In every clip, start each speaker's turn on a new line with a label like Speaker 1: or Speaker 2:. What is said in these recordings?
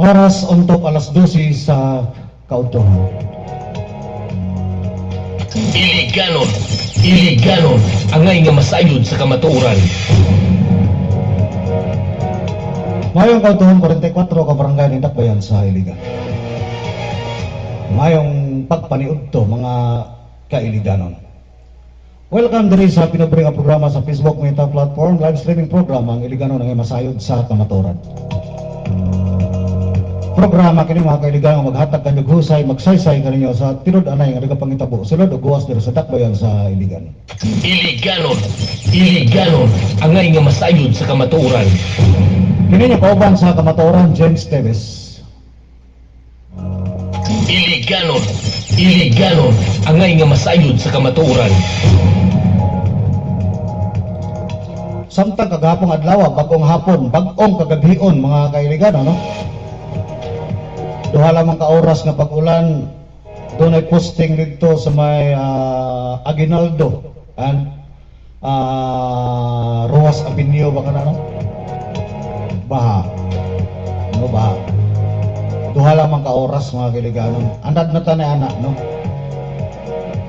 Speaker 1: Oras untuk alas 12 sa Kaudtong.
Speaker 2: Iliganon, iliganon, angay nga masayod sa kamatuoran.
Speaker 1: Mayong Kaudtong 44 ka barangay ng Dakbayan sa Iligan. Mayong pagpaniud to mga kailiganon. Welcome diri sa pinubring nga programa sa Facebook Meta Platform, live streaming program ang Iliganon nga masayod sa kamatuoran. Programa kini mga kaibigan nga maghatag kanyog husay magsaysay kaninyo sa tinud anay nga nagapangitabo sulod ug guwas diri sa Dakbayan sa Iligan.
Speaker 2: Iliganon, iliganon, angay nga masayod sa kamatuoran.
Speaker 1: Kini nga kauban sa kamatuoran James Teves.
Speaker 2: Iliganon, iliganon, angay nga masayod sa kamatuoran.
Speaker 1: Samtang kagahapon adlaw bagong hapon, bagong kagabion mga kaibigan no. Duha lamang ka oras nga pag-ulan doon ay posting dito sa may Aguinaldo and Rojas Avenue baka na no? Baha no baha duha lamang ka oras mga kaibigan andad na tanay anak no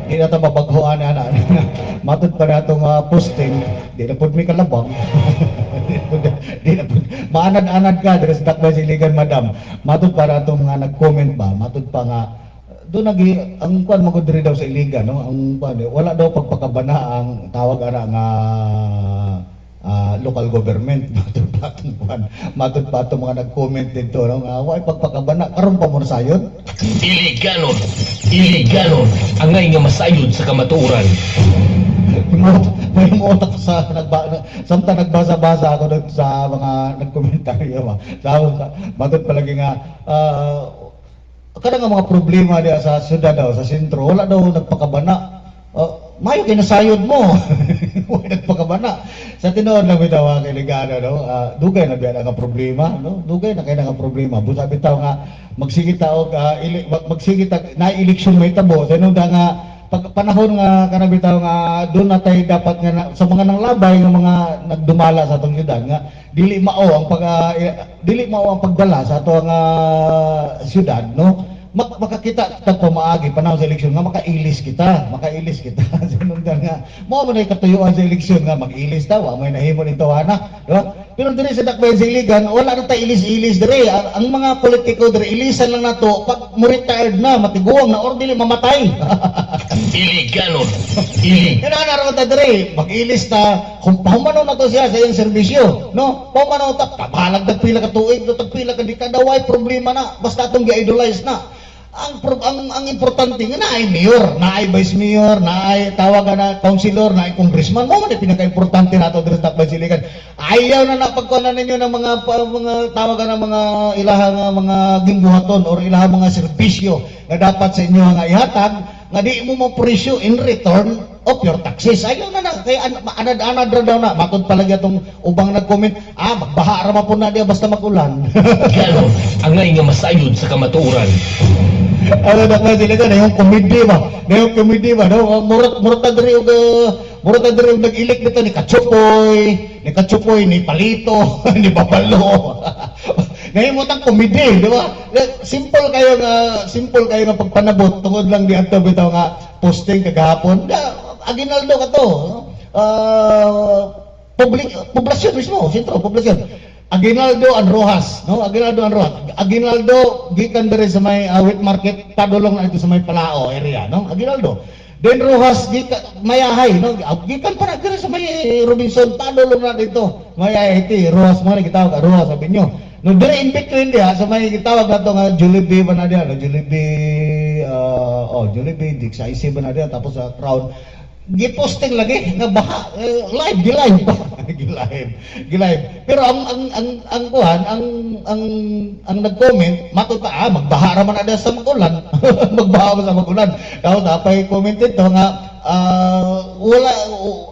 Speaker 1: di na ito mabaghuan ni anak matod pa na itong posting di na po may kalabang di na po maanad-anad ka dari sa Dakbayan sa Iligan madam matod pa na itong mga nag-comment ba matod pa nga doon nagi ang kuan magod diri daw sa Iligan no ang wala daw pagpakabana ang tawag ana nga local government matod pa itong mga nag-comment dito no nga wala pagpakabana karon pa mo na sayod.
Speaker 2: Iliganon, iliganon, angay nga masayod sa kamatuoran.
Speaker 1: May mga utak sa samtang nagbasa-basa ako sa mga nagkomentaryo ba. Matod palagi nga kada nga mga problema diya sa syudad daw sa sentro wala daw nagpakabana. Mayo kinasayod mo. Wala nagpakabana. Sa tinuod lang bitaw mga kailigano no. Dugay na biya nga problema no. Dugay na kay nga problema. Busa bitaw nga magsigit og magsigit na eleksyon may tabo. Tinuod nga panahon nga kanang bitaw nga doon natay dapat nga sa mga nanglabay nga mga nagdumala sa atong syudad nga dili mao ang pagdala sa ato nga syudad no makakita tag pamaagi panahon sa eleksyon nga makailis kita sinundan nga mo man ay katuyuan sa eleksyon nga mag-ilis daw may nahimo nito ana di ba pero diri sa Dakbayan sa Iligan wala na tay ilis-ilis diri ang mga politiko diri ilisan lang nato pag mo retired na matiguang na or dili mamatay.
Speaker 2: Iliganon, iliganon.
Speaker 1: Kinanaraw ta diri mag-ilis ta humanaw na to siya sa iyang serbisyo no humanaw ta pabalag pila ka tuig pila ka dekada way problema na basta atong gi-idolize na ang importante nga naay mayor, naay vice mayor, naay tawag na councilor, naay congressman mo man pinaka-importante nato diri sa Dakbayan sa Iligan. Ayaw na napagkunan ninyo ng mga tawag na mga ilahang mga gimbuhaton or ilahang mga serbisyo na dapat sa inyo nga ihatag nga di mo mo-presyo in return of your taxes. Ayaw na kaya anad-anad ra daw na matod palagi atong ubang nag-comment magbaha ra po na diya basta mag-ulan.
Speaker 2: Iliganon, angay nga masayod sa kamatuoran.
Speaker 1: Ano na kasi nito na yung komedi ba no murata diri og nag-ilik nito ni Kachupoy ni Palito ni Babalo nahimot ang komedi di ba simple kayo nga pagpanabot tungod lang di adto bitaw nga posting kagahapon Aguinaldo ka to poblasyon mismo sentro poblasyon Aguinaldo and Rojas, no? Aguinaldo gikan diri sa may wet market padulong na ito sa may Palao area, no? Aguinaldo. Then Rojas gikan Mayahay, no? Gikan pa na diri sa may Robinson padulong na dito. Mayahay ti Rojas mo ni gitawag Rojas sabi nyo. No diri in between dia sa may gitawag nato nga Jollibee ba na dia, no? Jollibee Dixie ba na dia tapos sa Crown giposting lagi nga baha live pero ang kuhan ang nag-comment matod pa magbaha ra man ada sa magulan magbaha sa magulan daw napay commented to nga wala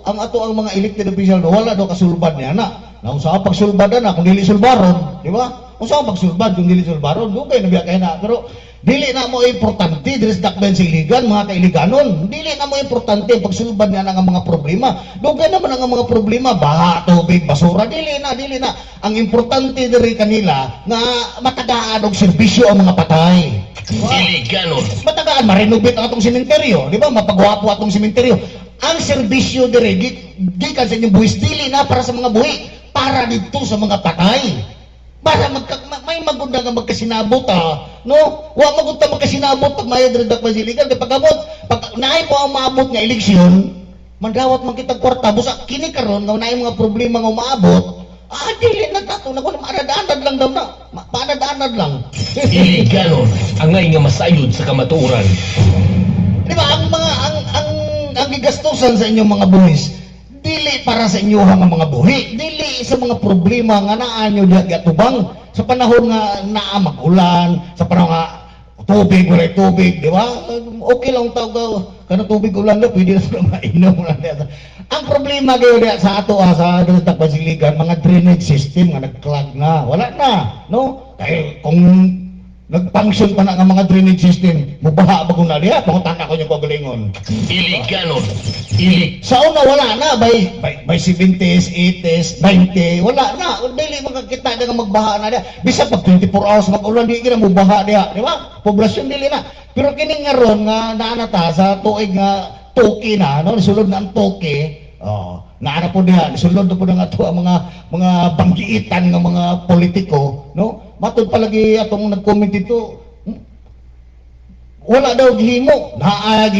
Speaker 1: ang mga elected official wala daw kasulbad niya na usa pagsulbad na kung dili sulbaron di ba usa pagsulbad kung dili sulbaron dugay na biya kay na pero Dili na mo importante diri sa dakbayan sa iligan, mga kailiganon. Dili na mo importante ang pagsulbad niya ng mga problema. Dugay naman ang mga problema, baha, tubig, basura, dili na. Ang importante diri kanila nga matagaan og serbisyo ang mga patay.
Speaker 2: Iliganon.
Speaker 1: Matagaan ma-renovate ang atong sementeryo, di ba? Mapagwapo atong sementeryo. Ang serbisyo diri gikan sa inyong buhis dili na para sa mga buhi, para dito sa mga patay. Para may magunda nga magkasinabot no? Wa magunda magkasinabot pag may dredak basilikan kay pagabot pag naay po ang maabot nga eleksyon, mandawat man kitag kwarta busa kini karon nga naay mga problema nga umaabot. Dili na tato na ko maanad-anad lang daw na. Maanad-anad lang.
Speaker 2: Iliganon. Angay nga masayod sa kamatuoran.
Speaker 1: Di ba ang gigastusan sa inyong mga buhis dili para sa inyo mga buhi, dili sa mga problema nga naa nyo diha gatubang sa panahon nga naa mag-ulan, sa panahon nga tubig wala tubig, di ba? Okay lang tawag kana tubig ulan na pwede na mainom na diha. Ang problema gyud diha sa ato sa Duterte Basiligan, mga drainage system nga nag-clog na, wala na, no? Kaya kung nag-function pa na nga mga drainage system, mubaha ba kung na diha, pangutan ako yung pagalingon.
Speaker 2: Iliganon.
Speaker 1: Sa una wala na by 70s, 80s, 90, wala na. Dili makakita nga magbaha na diha. Bisa pag 24 hours mag-ulan di gina mo baha diha, di ba? Poblasyon dili na. Pero kini nga ron nga naanata sa tuig nga toki na, no, sulod na ang toki. Naana po diha, sulod na po na nga to ang mga banggiitan nga mga politiko, no? Matod palagi atong nag-comment dito, wala daw gihimo, naay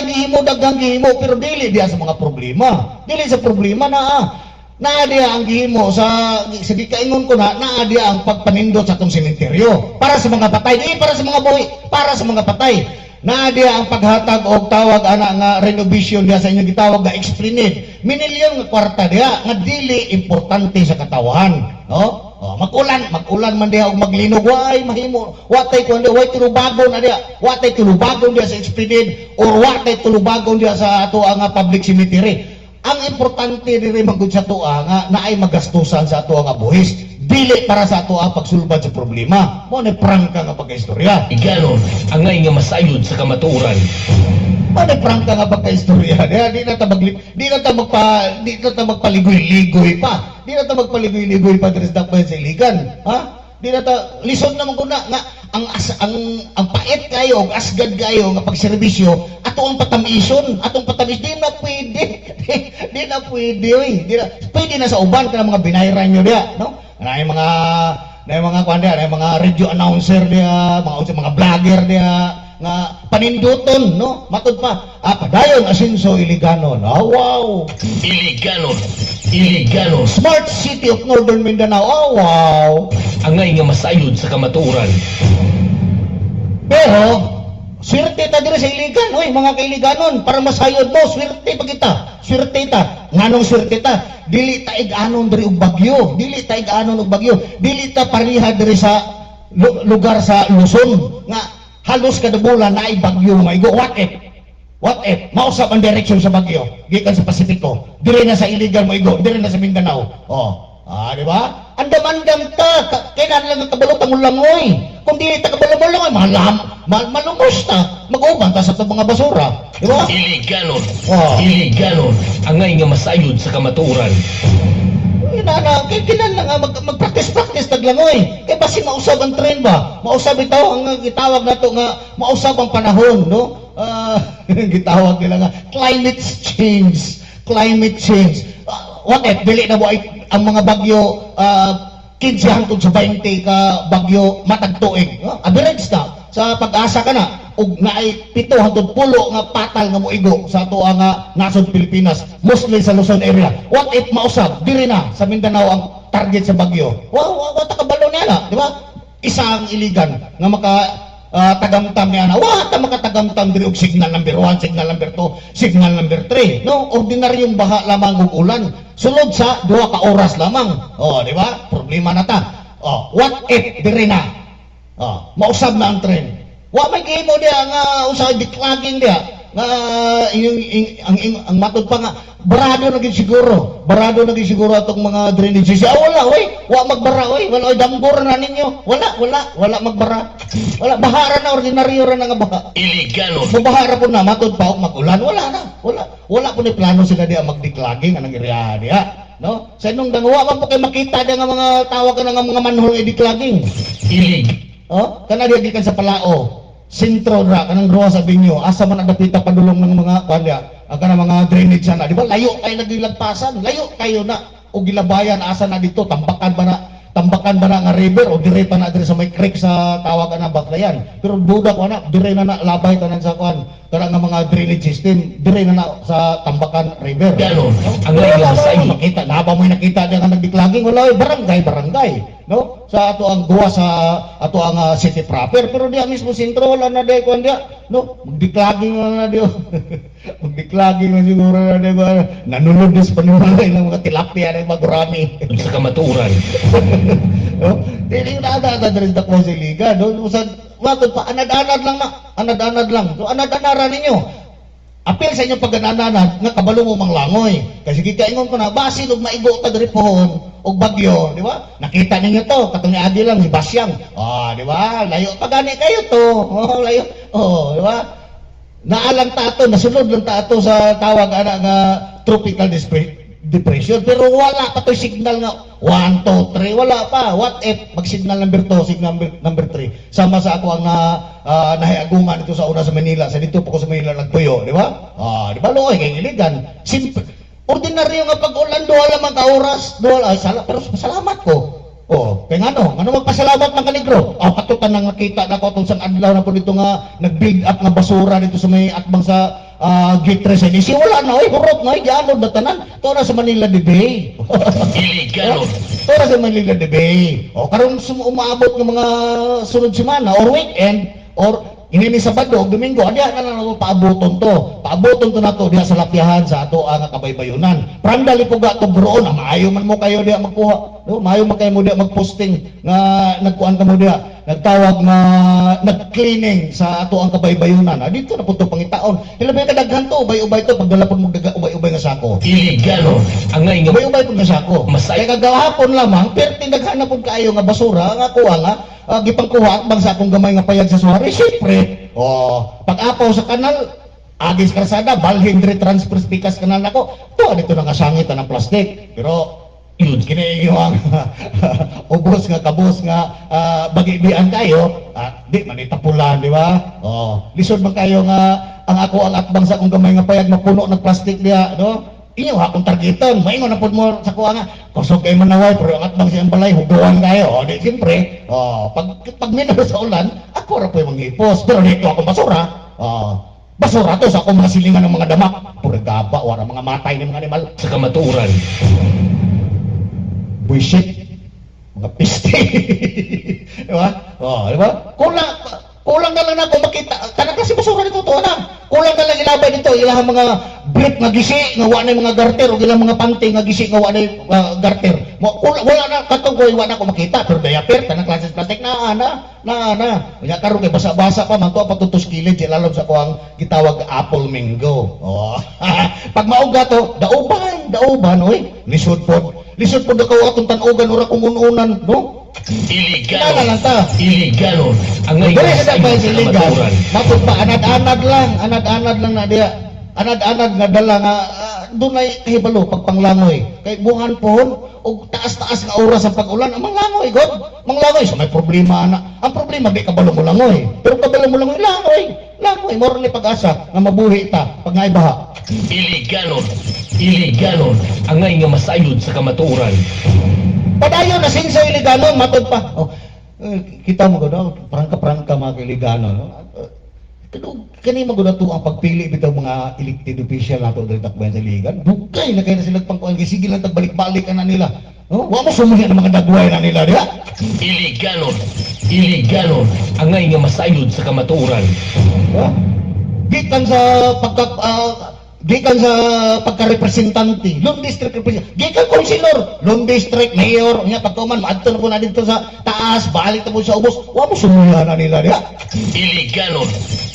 Speaker 1: gihimo daghang gihimo pero dili diha sa mga problema. Dili sa problema naa diha ang gihimo sa gikaingon ko naa diha ang pagpanindot sa atong sementeryo para sa mga patay, di para sa mga buhi, para sa mga patay. Naa diha ang paghatag og tawag ana nga renovation diha sa inyong gitawag nga explained. Minilyon nga kwarta diha nga dili importante sa katawan, no? Mag-ulan man diha og maglinog, way mahimo, watay tulubagon na diha, watay tulubagon diha sa explained or watay tulubagon diha sa ato nga public cemetery. Ang importante diri magud sa tuwa nga naay magastusan sa ato nga buhis, dili para sa ato ang pagsulbad sa problema. Mo ni prangka nga pagkaistorya.
Speaker 2: Iliganon. Angay nga masayod sa kamatuoran.
Speaker 1: Ano prangka nga pagkaistorya? Di na ta magpaligoy-ligoy pa. Di na ta magpaligoy-ligoy pa diri sa dakbayan sa iligan. Ha? Di na ta lison naman ko na nga ang pait kayo, ang asgad kayo nga pagserbisyo, atong patamison di na pwede. Di na pwede, oy. Pwede na sa uban kana mga binayran nyo diha, no? Na mga radio announcer diha, mga vlogger diha nga paninduton, no? Matod pa, padayon asenso Iliganon. Wow!
Speaker 2: Iliganon.
Speaker 1: Smart City of Northern Mindanao. Wow!
Speaker 2: Angay nga masayod sa kamatuoran.
Speaker 1: Pero swerte ta diri sa Iligan, oy mga kailiganon, para masayod mo, swerte pa kita. Swerte ta. Nganong swerte ta? Dili ta ig-anon diri og bagyo. Dili ta pariha diri sa lugar sa Luzon nga halos kada bulan na ay bagyo maigo. What if mausap ang direksyon sa bagyo gikan sa Pasipiko, dire na sa Iligan maigo, dire na sa Mindanao. Di ba? Andam-andam ta, kailan lang kabalot ang ulangoy. Kung di ta kabalot-balot, malumos ta, mag-uban ta sa mga basura. Di ba?
Speaker 2: Iliganon. Iliganon. Angay nga masayod sa kamatuoran.
Speaker 1: Kailan lang mag-practice taglangoy. Kaya basi mausab ang trend ba? Mausab ito, ang gitawag na ito nga, mausab ang panahon, no? Gitawag nila nga, climate change. What if, dili na mo ang mga bagyo 15 hangtod sa 20 ka bagyo matagtuig. Average na. Sa pag-asa ka na, ug naay 7 hangtod 10 nga patal nga moigo sa ato nga nasod Pilipinas, mostly sa Luzon area. What if mausab diri na sa Mindanao ang target sa bagyo? Wa ta kabalo niya, di ba? Isa ang Iligan nga maka tagamtam niya na, ta makatagamtam diri og signal number 1, signal number 2, signal number 3, no? Ordinaryong baha lamang ug ulan sulod sa 2 ka oras lamang. Di ba? Problema na ta. What if diri na mausab na ang trend? Wa may gihimo diha nga usa declogging diha nga ang matod pa nga barado na gid siguro. Barado na gid siguro atong mga drainage. Wala, oy. Wa magbara, oy. Wala, oy, damgor na ninyo. Wala magbara. Wala, bahara na, ordinaryo ra na nga baha.
Speaker 2: Iliganon.
Speaker 1: Mabahara po na, matod pa og magulan. Wala na. Wala po ni plano sila diya magdiklaging anang iriya diya. No? Sa inong danguwa, man po kayo makita diya nga mga tawag ka na nga mga manhol idiklaging.
Speaker 2: Ilig.
Speaker 1: Oh, kana diya gikan sa Palao. Sentro ra kanang Roa sa Binyo, asa man adapita padulong ng mga kanya, kana mga drainage sana, di ba? Layo kayo nagilagpasan, layo kayo na og gilabayan asa na dito, tambakan ba na nga river o dire pa na dire sa may creek sa tawag na Baclayan. Pero duda ko na dire na labay tanan sa kuan, kana nga mga drainage system, dire na sa Tambakan River.
Speaker 2: Ganon. Ang layo sa iyo.
Speaker 1: Makita na ba mo nakita diya nga nagdiklaging wala barangay. No, sa ato ang duwa sa ato ang city proper, pero diya mismo sentro wala na day kuan diya, no, magdiklaging na diyo. Magdiklaging na siguro na diba, nanunod sa panimalay ng mga tilapia na magurami.
Speaker 2: Sa kamaturan.
Speaker 1: No, dili na ada diri sa Kwasi Liga, no, sa watod pa anad-anad lang. So anad-anaran ninyo. Apil sa inyong pagganananad nga kabalo mo manglangoy. Kasi gikaingon ko na basin og maigo ta diri pohon og bagyo, di ba? Nakita ninyo to, katong ni Adi lang ni Basyang. Di ba? Layo pa gani kayo to. Layo. Di ba? Naalang tato, nasunod lang tato sa tawag ana nga tropical depression, pero wala pa to signal nga 1, 2, 3, wala pa. What if mag-signal number 2, signal number 3, sama sa ako ang nahiagungan dito sa una sa Manila, sa dito po ko sa Manila nagpuyo, di ba? Di ba loy kay iligan. Simple. Ordinaryo nga pag-ulan duha lamang ka oras, pero salamat ko. Kaya nga magpasalamat ng kanigro. Katutan nang nakita na ko itong sang adlaw na po dito nga nag-build up nga basura dito sa may atbang sa Gate 3 sa wala na, hurot na, diyan na tanan. Ito na sa Manila de Bay.
Speaker 2: Iliganon.
Speaker 1: Ito na sa Manila de Bay. Karon umaabot ng mga sunod semana or weekend or inini Sabado o Domingo, diyan na lang paaboton to. Paaboton to na to diya sa lapyahan sa ato ang kabaybayunan. Prandali po ga to groon, maayo man mo kayo diya magkuha. Maayo man kayo mo diya magposting nga nagkuan ka mo diya. Nagtawag na nag-cleaning sa ato ang kabaybayunan. Dito na po ito pangitaon. Ilabay ka daghan to, ubay-ubay to, pagdala po mo ubay-ubay nga sako.
Speaker 2: Iliganon. Ang ngay nga
Speaker 1: Ubay-ubay po nga sako.
Speaker 2: Masay.
Speaker 1: Kaya kagahapon lamang, pero tinaghan na po kayo nga basura, nga kuha nga, gipangkuha, bang sa akong gamay nga payag sa suwari, siyempre, pag-apaw sa kanal, agis karsada, balhin retransfer speakers kanal nako, dito na kasangit ng plastic. Pero, yun, kiniiwang ubos nga, kabos nga, bagibian kayo, di, manitapulan, di ba? Lisod man kayo nga, ang atbang sa akong gamay nga payag mapuno ng plastic niya, no? Inyo akong targeton, maingon na po mo sa kuha nga, kusog kayo manaway, pero ang atbang siyang balay, huguan kayo, di, siyempre, pag minalo sa ulan, ako ra po yung manghipos, pero dito ako basura, basura to sa akong mga silingan ng mga damak, puro gaba, wala mga matay ng mga animal,
Speaker 2: sa kamaturan.
Speaker 1: buisit, mga piste. Di ba? Di ba? Kulang na lang ako makita. Kana kasi basura dito to na. Kulang na lang ilabay dito ilang mga brief nga gisi nga wala mga garter o ilang mga panty nga gisi nga wala garter. Wala na katong ko wala ko makita pero diaper tanang klase plastic na. Nya karon kay basa-basa pa man to patutos kilid ilalom sa kuang gitawag apple mango. Pag mauga to, dauban oy. Lisod po daw atong tan-ugan ora kung ununan, no?
Speaker 2: Iliganon. Iliganon. Ang ngay
Speaker 1: Dili
Speaker 2: nga
Speaker 1: sa ba
Speaker 2: sa
Speaker 1: iligan?
Speaker 2: kamaturan.
Speaker 1: Matod pa anad-anad lang na diya. Anad-anad nga dala nga dunay kahibalo pagpanglangoy. Kay buhan pohon og taas-taas nga oras sa pag-ulan, manglangoy god. Manglangoy sa may problema na. Ang problema di kabalo mo langoy. Pero kabalo mo langoy, langoy mo ni pag-asa nga mabuhi ta pag ngay baha.
Speaker 2: Iliganon. Ang ngay nga masayod sa kamaturan.
Speaker 1: Padayon na sin sa iliganon matod pa. Kita mo gud prangka mga iliganon, no? Kani maguna to ang pagpili bitaw mga elected official nato diri takbayan sa ligan. Dugay na kay na sila pangkuan sige lang tagbalik-balik na nila. No? Wa mo sumuhi ang mga dagway na nila diha.
Speaker 2: Iliganon. Ang ngay nga masayod sa kamaturan.
Speaker 1: Gikan sa pagka-representante, Long District Representative, gikan konsilor, Long District Mayor, nya pagtuman maadto na po na dito sa taas, balik na po sa ubos, wa mo sumuha na nila diha.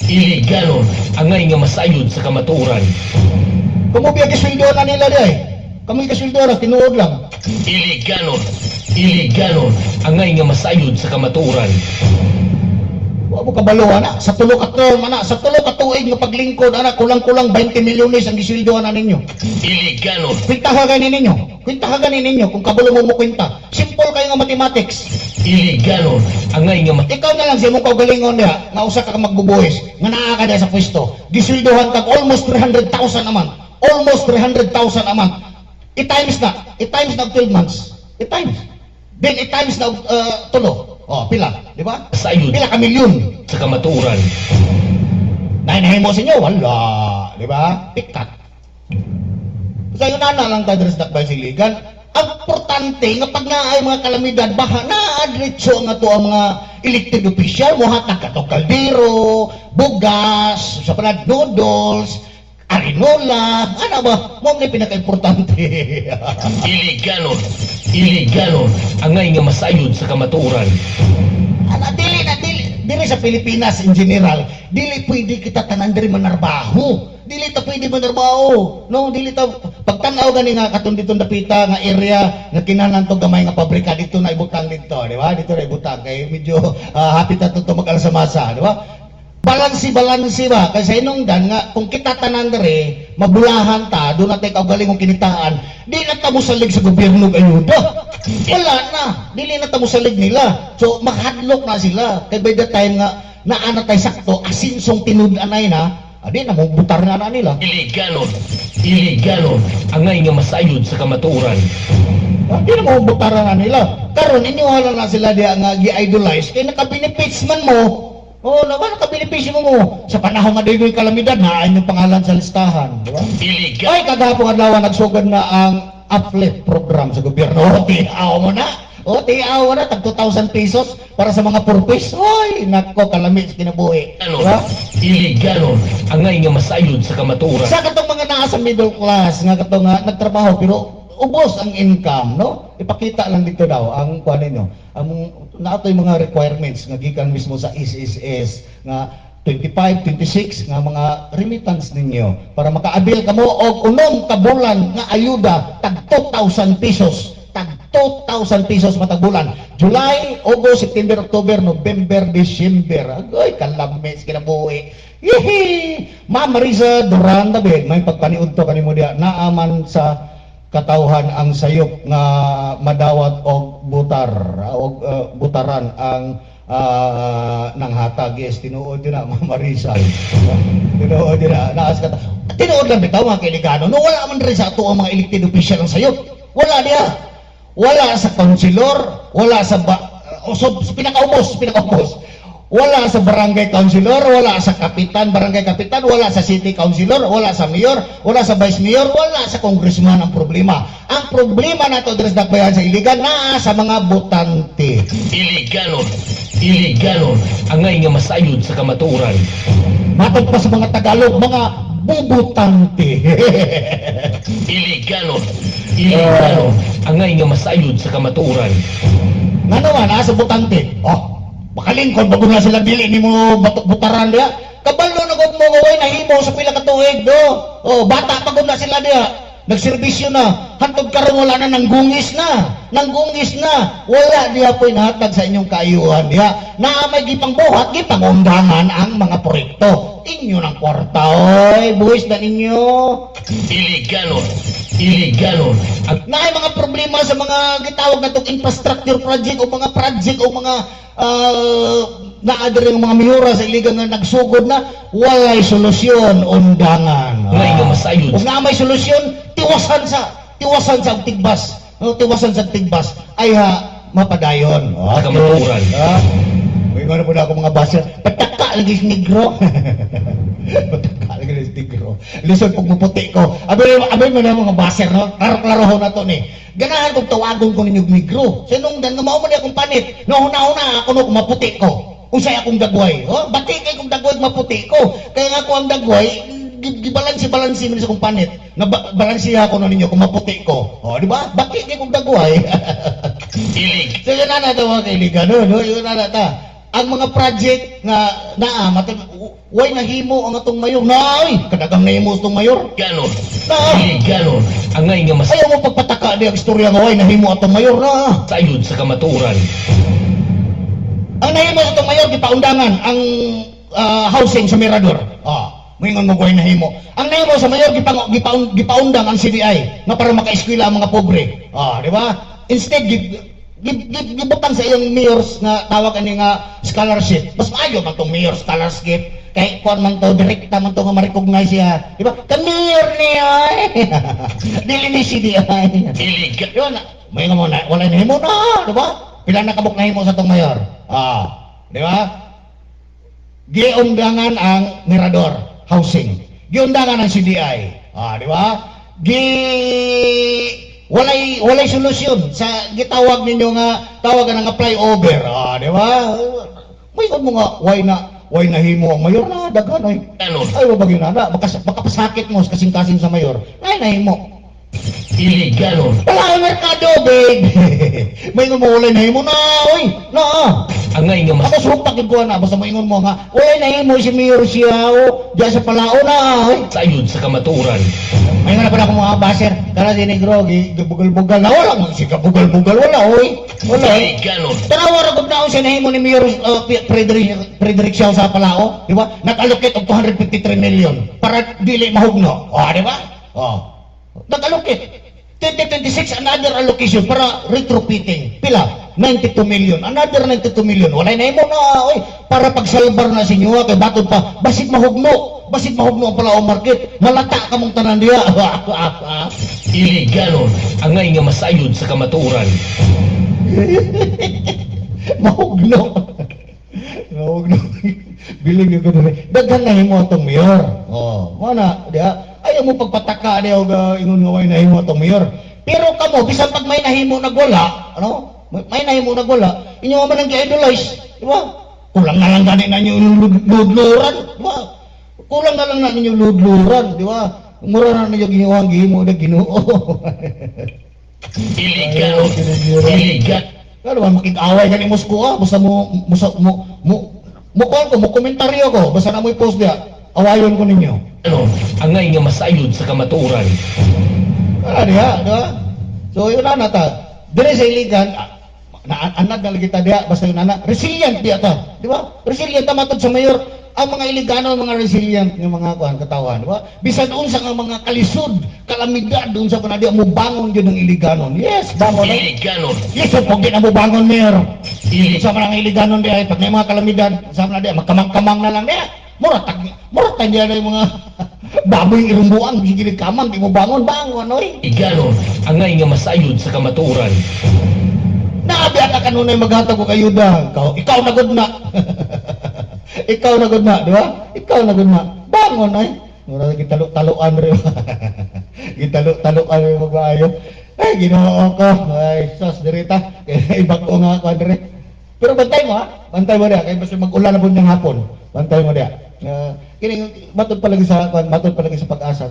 Speaker 2: Iliganon. Ang ngay nga masayod sa kamaturan.
Speaker 1: Kumubi ang kisweldo na nila di ay. Kami kisweldo na, tinuod lang.
Speaker 2: Iliganon, angay nga masayod sa kamatuoran.
Speaker 1: Wa mo kabalo ana sa tulo ka term ana sa tulo ka tuig nga paglingkod ana kulang-kulang 20 milyones ang gisweldohan na ninyo.
Speaker 2: Iliganon,
Speaker 1: Kwintaha gani ninyo kung kabalo mo kwenta. Simple kayo nga mathematics.
Speaker 2: iliganon, angay nga
Speaker 1: Ikaw na lang sa imong kaugalingon diha nga usa ka magbubuhis nga naa ka diha sa pwesto. Gisweldohan kag almost 300,000 a month. Almost 300,000 a month. I-times na 12 months. I-times. Then i-times na tulo. Oh, pila, di ba?
Speaker 2: masayod
Speaker 1: Pila ka milyon.
Speaker 2: sa kamatuoran.
Speaker 1: Nainahin mo sa inyo, wala. Di ba? Pikat. Sa yun na lang tayo sa dakbay siligan. Ang importante nga pag naay mga kalamidad, baha na-adretso nga to ang mga elected official, muhatag ka to kaldero, bugas, sa panad noodles, arinola, ano ba? Mo ang pinaka-importante.
Speaker 2: Iliganon, angay nga masayod sa kamatuoran.
Speaker 1: Dili sa Pilipinas in general, dili pwede kita tanan diri manarbaho. Dili ta pwede manarbaho. No, dili ta pagtan-aw gani nga katon ditong dapita nga area nga kinahanglan to gamay nga pabrika dito na ibutang dito, di ba? Dito na ibutang kay medyo happy ta to mag-alsamasa, di ba? Balansi ba? Kasi inungdan nga, kung kita tanan dere, mabulahan ta, doon natin kaugaling kong kinitaan, di na ta musalig sa gobyerno ayuda. Wala na. Dili na ta musalig nila. So, mahadlok na sila. Kaya by the time nga, naana tayo sakto, asinsong tinud-anay na, adi na, butar na nila.
Speaker 2: Iliganon, angay nga masayod sa kamatuoran.
Speaker 1: Di na butar na nila. Karon iniwala na sila diya nga gi-idolize, kaya naka-benefits man mo. Oh, naman nakabilipisyo mo. Sa panahon nga dito yung kalamidad, naan yung pangalan sa listahan. Di ba? Ay, kagahapong adlaw nagsugod na ang uplift program sa gobyerno. O, tiaw mo na. Tag 2,000 pesos para sa mga purpose. Ay, nako, kalamit sa kinabuhi. Diba?
Speaker 2: Iliganon, angay nga masayod sa kamatuoran.
Speaker 1: Sa katong mga nasa middle class, nga katong nagtrabaho, pero ubos ang income, no? Ipakita lang dito daw ang kuan ninyo. Ang naato yung mga requirements nga gikan mismo sa SSS nga 25, 26 nga mga remittance ninyo para makaabil kamo og unom ka bulan nga ayuda tag 2,000 pesos. Tag 2,000 pesos matag bulan. July, August, September, October, November, December. Agoy, kalamis kinabuhi. Yehey! Ma'am Marisa Duran David, may pagpaniud to kanimo diha naaman sa katawhan ang sayop nga madawat og butar og butaran ang nang hatag. Yes, tinuod din na Ma'am Marisa. Tinuod din na naas ka. Tinuod lang bitaw mga kailigano. No, wala man rin sa ato ang mga elected official ang sayop. Wala diha. Wala sa councilor, wala sa pinakaubos. Wala sa barangay councilor, wala sa kapitan, barangay kapitan, wala sa city councilor, wala sa mayor, wala sa vice mayor, wala sa congressman ang problema. Ang problema na ito, Dres Dakbayan sa iligan, na sa mga botante.
Speaker 2: Iliganon, angay nga masayod sa kamatuoran.
Speaker 1: Matag pa sa mga Tagalog, mga bubutante.
Speaker 2: Iliganon, angay nga masayod sa kamatuoran.
Speaker 1: Nga naman, sa botante. Makalingkod bago na sila dili ni mo butaran diya. Kabalo na gud mo gaway nahimo sa pila ka tuig do. Bata pa gud na sila diya. Nagserbisyo na. Hantod karon wala na nanggungis na. Wala diya po inahatag sa inyong kaayuhan diya. Na may gipangbuhat, gipangundangan ang mga proyekto. Inyo ng kwarta oy, buwis na ninyo.
Speaker 2: Iliganon,
Speaker 1: Naay mga problema sa mga gitawag na itong infrastructure project o mga naadari ng mga miyura sa iligan nga nagsugod na walay solusyon undangan.
Speaker 2: Ngay nga masayod.
Speaker 1: Kung na may solusyon, tiwasan sa tigbas. Tiwasan sa tigbas ay mapadayon.
Speaker 2: Kamatuoran.
Speaker 1: May mga po na ako mga basa. Pataka lagi si negro. Pataka lagi si negro. Lisod pag maputi ko. Abay mo na mga baser, no? Klaro-klaro na to ni. Ganahan kong tawagon ko ninyo negro. Sinungdan nga mauman akong panit. No, huna-huna ako no, maputi ko. Usay akong dagway. Bati kay kong dagway maputi ko. Kaya nga ako ang dagway, gibalansi mo sa kong panit. Balansiha ko na ninyo kung maputi ko. Di ba? Bati kay kong dagway. So yun na to mga kaibigan. Yun na ta. Ang mga project nga way nahimo ang atong mayor. Nay, kadagang nahimo atong mayor.
Speaker 2: ganon,
Speaker 1: Na,
Speaker 2: dili ganon ang ngay nga
Speaker 1: ayaw mo pagpataka di ang istorya nga way nahimo atong mayor na.
Speaker 2: masayod sa kamatuoran.
Speaker 1: Ang nahimo atong mayor gipaundangan ang housing sa Mirador. Moingon mo way nahimo. Ang nahimo sa mayor gipaundang ang CDI nga para makaeskwela ang mga pobre. Di ba? Instead gibutang sa iyong mayor's nga tawag ani nga scholarship. Mas maayo man tong mayor scholarship kay kuan man to direkta man to nga ma-recognize siya. Di ba? Ka mayor niya. Dili ni CDI.
Speaker 2: Dili
Speaker 1: Yun, may nga mo na, wala nahimo na, di ba? Pila na kabuk nahimo sa tong mayor. Di ba? Giundangan ang Mirador housing. Giundangan ang CDI. Di ba? Walay solusyon sa gitawag ninyo nga tawagan nga flyover. Di ba? May mo nga why nahimo ang mayor na daghan ay.
Speaker 2: ganon,
Speaker 1: Ay ba bagyo na makapasakit mo kasing-kasing sa mayor. Ay nahimo.
Speaker 2: dili ganon
Speaker 1: Wala ang merkado, big. May ingon mo, wala na himo na, oy. Na,
Speaker 2: ang ngay nga
Speaker 1: Ako sumpakid ko na, basta mo ingon mo nga, wala na himo si Mayor siya, diyan sa palao na, oy.
Speaker 2: masayod sa kamatuoran.
Speaker 1: May nga na pala akong mga baser, kala din negro, gibugal-bugal na, wala mo, si kabugal-bugal, wala, oy. Wala,
Speaker 2: Dili ganon
Speaker 1: Tanawa ra gud na siya nahimo ni Mayor Frederick Siao sa palao, di ba? Nag-allocate og 253 million para dili mahugno. Di ba? Nag-allocate 2026 another allocation para retrofitting. Pila? 92 million. Another 92 million. Walay na imo na, oy. Para pagsalbar na sa inyo, kay batod pa, basit mahugno. Basit mahugno ang palao market. Malata ka mong tanan diya.
Speaker 2: dili ganon ang ngay nga masayod sa kamatuoran.
Speaker 1: Mahugno. Mahugno. Biling yung gano'n. Daghan na himo atong mayor. Mana, diya. Ayaw mo pagpataka diya o ingon nga may nahimo atong mayor. Pero kamo, bisan pag may nahimo nagwala, ano? May nahimo nagwala, inyo man ang gi-idolize. Di ba? Kulang na lang gani na ninyo ludluran. Di ba? Kulang na lang na ninyo ludluran. Di ba? Mura na ninyo giniwang gihimo na Ginoo.
Speaker 2: Dili ganon, dili ganon
Speaker 1: Ano ba, makik-away ka ni Moscow basta mo komentaryo ko, basta na mo i-post diya, awayon ko ninyo.
Speaker 2: ang ngay nga masayod sa kamatuoran.
Speaker 1: Diba? So, yun na ta. Dire sa iligan, anak na lagi ta diya, basta yun na, resilient diya ta. Di ba? Resilient ta matod sa mayor. Ang mga Iligano, mga resilient ng mga katawan, di ba? Bisan unsa nga mga kalisod, kalamidad, unsa pa na diya mo bangon yun ng Iligano. Yes, bangon na.
Speaker 2: Dili ganon,
Speaker 1: Yes, pag di na mo bangon, mayor. Sa mga Iligano diya, pag may mga kalamidad, sa na diya, magkamang-kamang na lang diya. Muratag diya na yung mga baboy irumbuan, gigilid kamang, di mo bangon, oy.
Speaker 2: dili ganon ang ngay nga masayod sa kamatuoran.
Speaker 1: Naabi ka kanunay maghatag ko kayo da. Ikaw na gud na. Ikaw na gud na, di ba? Ikaw na gud na. Bangon ay. Mura gitalo-taloan rin. Gitalo-taloan rin magmaayo. Ay, Ginoo ko. Ay, sos dirita. Ibag ko nga ako dire. Pero bantay mo ha. Bantay mo diya. Kaya basta mag-ulan na po niyang hapon. Bantay mo diya. Kini matod pa lagi sa pag-asa.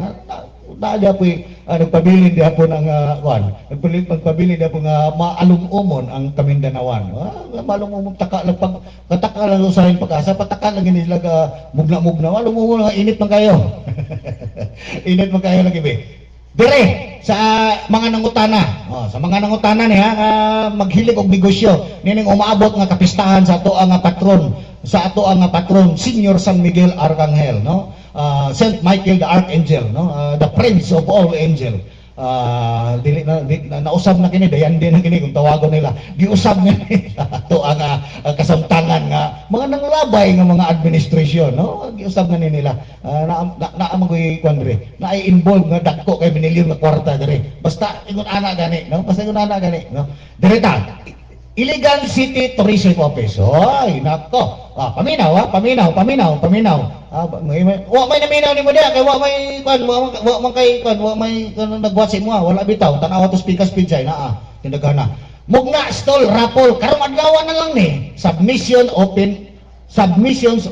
Speaker 1: Naada po nagpabilin diya po ng nagpabilin diya po nga maalumumon ang Kamindanawan. Maalumumon taka lang usahin pag-asa, pataka lang nila mugna-mugna. Maalumumon nga init man kayo. Init man kayo lagi be. Dire sa mga nangutana. Sa mga nangutana niya maghilig og negosyo. Nining umaabot nga kapistahan sa ato ang patron Senior San Miguel Arcangel, no? Saint Michael the Archangel, no? The Prince of all angel. Dili na nausab na kini, dayan din na kini kung tawagon nila. Giusab na ato ang kasamtangan nga mga nanglabay nga mga administrasyon, no? Giusab na nila. Na magoy kwadre. Na ay involved nga dagko kay binilyon nga kwarta dire. Basta ingon ana gani, no? Basta ingon ana gani, no? Direta. Iligan City Tourism Office. Oy, nako. Paminaw. May naminaw ni mo diya kay wa may nagwatch mo, wala bitaw. Tanaw to speakers pizza na tindagana. Mugna stall raffle karong adlaw na lang ni. Submissions